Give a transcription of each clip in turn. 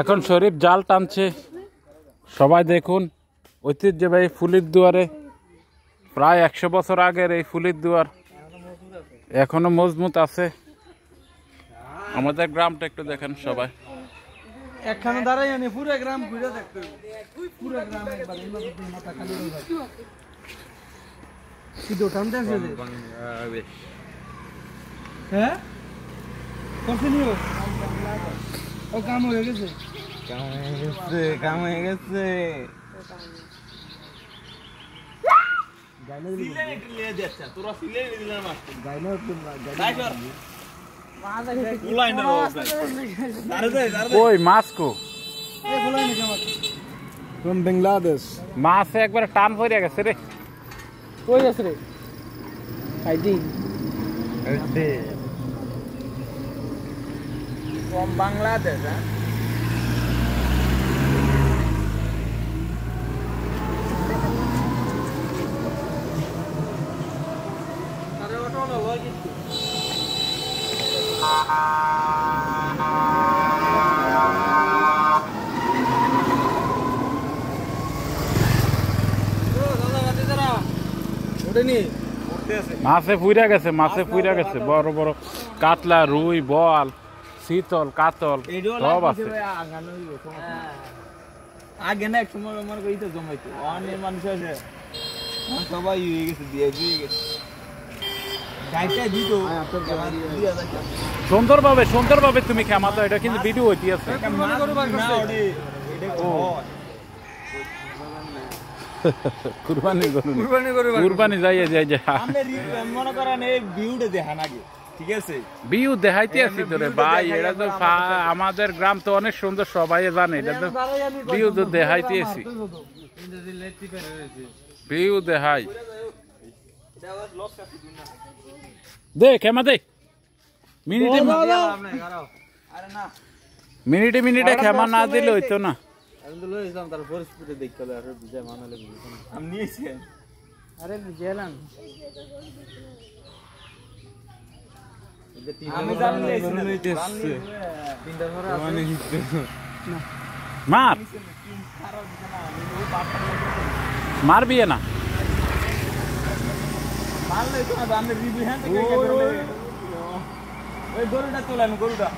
এখন শরীফ জাল টানছে, সবাই দেখুন। ঐতিহ্যবাহী ফুলির দুয়ারে প্রায় 100 বছর আগের এই ফুলির দুয়ার এখনো মজবুত আছে। আমাদের গ্রামটা একটু দেখেন সবাই। একখানে দাঁড়াই আনি পুরো গ্রাম ঘুরে দেখতে পুরো গ্রাম একবার মাথা খালি হয়ে যায়। সিধো টানতে আছে হ্যাঁ কন্টিনিউ ও কাম হয়ে গেছে কাম হয়ে গেছে গাইলে একটু নিয়ে যাচ্ছে তোরা সিলে দিলাম মাস্টার গাইলে ওই মাছ কো from Bangladesh মাছ একবার টান পড়ে গেছে রে। কই আছে রে আইডি from Bangladesh হ্যাঁ আরে ওটা না লয় মাছে পুইরা গেছে, মাছে পুইরা গেছে। বড় বড় কাতলা, রুই, বল, শীতল, কাতল সব আছে। আগে না এক সময় আমার কইতে জমাইতো অনেক মানুষ আছে সবাই হয়ে গেছে দিয়ে গেছে গাইটা দিত সুন্দরভাবে তুমি খামাতো। এটা কিন্তু ভিডিও হইতে আছে। কুরবানি যাই মনে করেন এই ভিউটা দেখান আগে ঠিক আছে ভিউ দেখাইতে আছি তোরে ভাই। এটা তো আমাদের গ্রাম তো অনেক সুন্দর, সবাই জানে। এটা তো ভিউ তো দেখাইতে আছি, ভিউ দেখাই। দে খেমা দে, মিনিটে খেমা না দিলে হইতো না। পরিস্থিতি দেখতে আমি নিয়েছি আরে বুঝলাম মারবি না গরুটা তোলেন গরুটা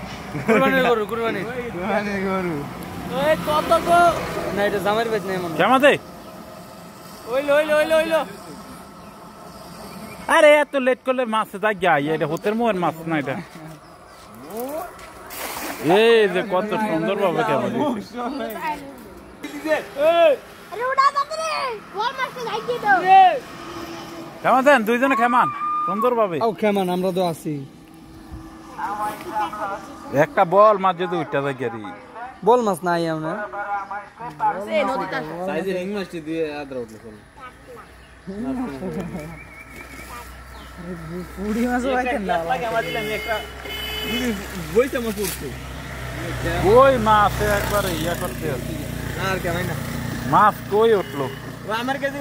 গরু কত গো না এটা জামার বেচ নাই মনে কেমন দে ওইলো আরে এত লেট করলে মাছ যাই এটা হতের মোয়ের মাছ না। এটা এই যে কত সুন্দর ভাবে কেমন কেমন দেন দুইজনে খেমান সুন্দর ভাবে খেমান আমরা তো আছি। একটা বল মাছ যদি উঠতে যাই গাড়ি বল মাছ নাই আমরা কই মাছ একবার ইয়া করতে মাছ কই উঠলো আমার কাছে